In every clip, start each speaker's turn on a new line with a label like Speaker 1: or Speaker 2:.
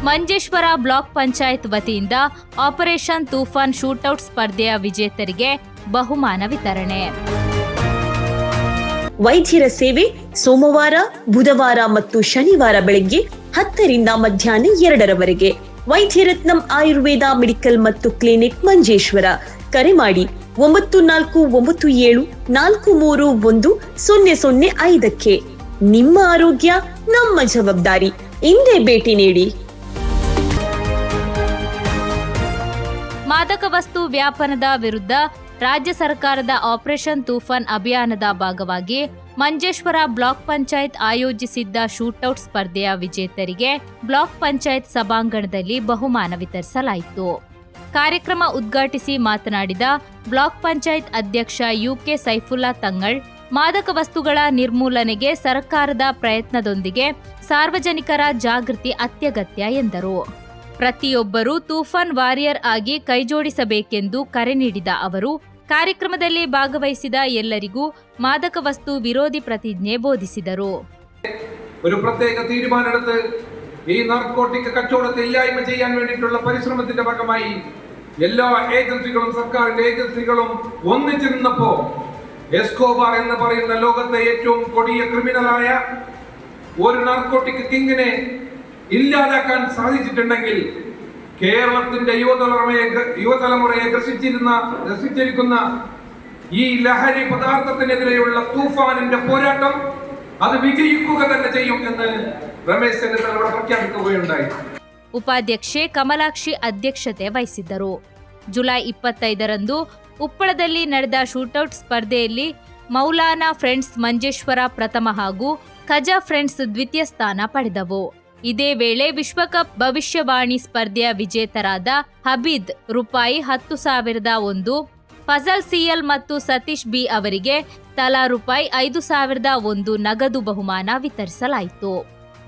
Speaker 1: Manjeshwar block panchayat ವತಿಯಿಂದ operation Toofan shootout ಸ್ಪರ್ಧೆಯ ವಿಜೇತರಿಗೆ ಬಹುಮಾನ ವಿತರಣೆ.
Speaker 2: ವೈದ್ಯರ ಸೇವೆ ಸೋಮವಾರ, ಬುಧವಾರ ಮತ್ತು ಶನಿವಾರ ಬೆಳಗ್ಗೆ 10 ರಿಂದ ಮಧ್ಯಾಹ್ನ 2ರವರೆಗೆ. ವೈದ್ಯರತ್ನಂ ಆಯುರ್ವೇದ ಮೆಡಿಕಲ್ ಮತ್ತು ಕ್ಲಿನಿಕ್ ಮಂಜೇಶ್ವರ. ಕರೆ ಮಾಡಿ 9497431005. ನಿಮ್ಮ ಆರೋಗ್ಯ ನಮ್ಮ ಜವಾಬ್ದಾರಿ. ಇಂದೇ ಭೇಟಿ ನೀಡಿ.
Speaker 1: ಮಾದಕ ವಸ್ತು ವ್ಯಾಪನದ ವಿರುದ್ಧ ರಾಜ್ಯ ಸರ್ಕಾರದ ಆಪರೇಷನ್ ತೂಫಾನ್ ಅಭಿಯಾನದ ಭಾಗವಾಗಿ ಮಂಜೇಶ್ವರ ಬ್ಲಾಕ್ ಪಂಚಾಯತ್ ಆಯೋಜಿಸಿದ್ದ ಶೂಟೌಟ್ ಸ್ಪರ್ಧೆಯ ವಿಜೇತರಿಗೆ ಬ್ಲಾಕ್ ಪಂಚಾಯತ್ ಸಭಾಂಗಣದಲ್ಲಿ ಬಹುಮಾನ ವಿತರಿಸಲಾಯಿತು. ಕಾರ್ಯಕ್ರಮ ಉದ್ಘಾಟಿಸಿ ಮಾತನಾಡಿದ ಬ್ಲಾಕ್ ಪಂಚಾಯತ್ ಅಧ್ಯಕ್ಷ ಯುಕೆ ಸೈಫುಲ್ಲಾ ತಂಗಳ್, ಮಾದಕ ವಸ್ತುಗಳ ನಿರ್ಮೂಲನೆಗೆ ಸರ್ಕಾರದ ಪ್ರಯತ್ನದೊಂದಿಗೆ ಸಾರ್ವಜನಿಕರ ಜಾಗೃತಿ ಅತ್ಯಗತ್ಯ ಎಂದರು. ಪ್ರತಿಯೊಬ್ಬರೂ ತೂಫಾನ್ ವಾರಿಯರ್ ಆಗಿ ಕೈಜೋಡಿಸಬೇಕೆಂದು ಕರೆ ನೀಡಿದ ಅವರು, ಕಾರ್ಯಕ್ರಮದಲ್ಲಿ ഭാഗവഹിಸಿದ ಎಲ್ಲರಿಗೂ മാദക വസ്തു വിരോധി പ്രതിജ്ഞೆ ಬೋಧಿಸಿದರು.
Speaker 3: ഒരു പ്രത്യേക തീരുമാനമെടുത്ത് ഈ നാർക്കോട്ടിക് കച്ചവടത്തെ ഇല്ലായ്മ ചെയ്യാൻ വേണ്ടിയിട്ടുള്ള പരിശ്രമത്തിന്റെ ഭാഗമായി എല്ലാ ഏജൻസികളും സർക്കാരിന്റെ ഏജൻസികളും ഒന്നിച്ചു നിന്നപ്പോ എസ്കോബാർ എന്ന് പറയുന്ന ലോകത്തെ ഏറ്റവും കൊടിയ ക്രിമിനലായ ഒരു നാർക്കോട്ടിക് കിങ്ങിനെ ഇല്ലാതാക്കാൻ സാധിച്ചിട്ടുണ്ടെങ്കിൽ കേരളത്തിന്റെ യുവതലമുറയെ ഗ്രസിച്ചിരിക്കുന്ന ഈ ലഹരി പദാർത്ഥത്തിനെതിരെയുള്ള തൂഫാനിന്റെ പോരാട്ടം അത് വിജയിക്കുക തന്നെ ചെയ്യും എന്ന് രമേശ് ചെന്നിത്തല പ്രഖ്യാപിക്കുകയുണ്ടായി.
Speaker 1: ಉಪಾಧ್ಯಕ್ಷೆ ಕಮಲಾಕ್ಷಿ ಅಧ್ಯಕ್ಷತೆ ವಹಿಸಿದ್ದರು. ಜುಲೈ 25ರಂದು ಉಪ್ಪಳದಲ್ಲಿ ನಡೆದ ಶೂಟೌಟ್ ಸ್ಪರ್ಧೆಯಲ್ಲಿ ಮೌಲಾನಾ ಫ್ರೆಂಡ್ಸ್ ಮಂಜೇಶ್ವರ ಪ್ರಥಮ ಹಾಗೂ ಖಜಾ ಫ್ರೆಂಡ್ಸ್ ದ್ವಿತೀಯ ಸ್ಥಾನ ಪಡೆದವು. ಇದೇ ವೇಳೆ ವಿಶ್ವಕಪ್ ಭವಿಷ್ಯವಾಣಿ ಸ್ಪರ್ಧೆಯ ವಿಜೇತರಾದ ಹಬೀದ್ ರೂಪಾಯಿ 10,001, ಫಜಲ್ ಸಿಎಲ್ ಮತ್ತು ಸತೀಶ್ ಬಿ ಅವರಿಗೆ ತಲಾ ರೂಪಾಯಿ 5,001 ನಗದು ಬಹುಮಾನ ವಿತರಿಸಲಾಯಿತು.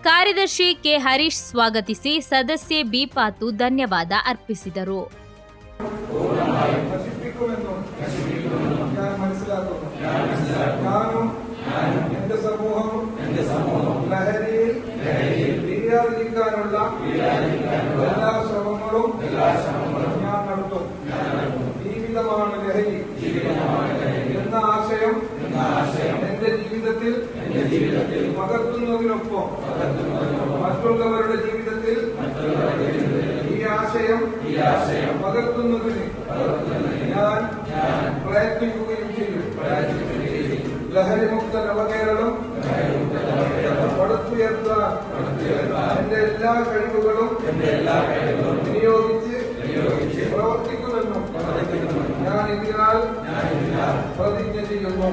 Speaker 1: ಕಾರ್ಯದರ್ಶಿ ಕೆ ಹರೀಶ್ ಸ್ವಾಗತಿಸಿ ಸದಸ್ಯೆ ಬಿ ಪಾತು ಧನ್ಯವಾದ ಅರ್ಪಿಸಿದರು.
Speaker 3: ാനുള്ള എല്ലാ ശ്രമങ്ങളും ഞാൻ നടത്തും. ജീവിതമാണ് ലഹരി എന്ന ആശയം എന്റെ ജീവിതത്തിൽ പകർത്തുന്നതിനൊപ്പം മറ്റുള്ളവരുടെ ജീവിതത്തിൽ ഈ ആശയം പകർത്തുന്നതിന് ഞാൻ പ്രയത്നിക്കുകയും ചെയ്യും. ലഹരിമുക്ത നവകേരളം പടുത്തുയർത്താൻ എന്റെ എല്ലാ കഴിവുകളും വിനിയോഗിച്ച് പ്രവർത്തിക്കുമെന്നും ഞാൻ ഇതിനാൽ പ്രതിജ്ഞ ചെയ്യുന്നു.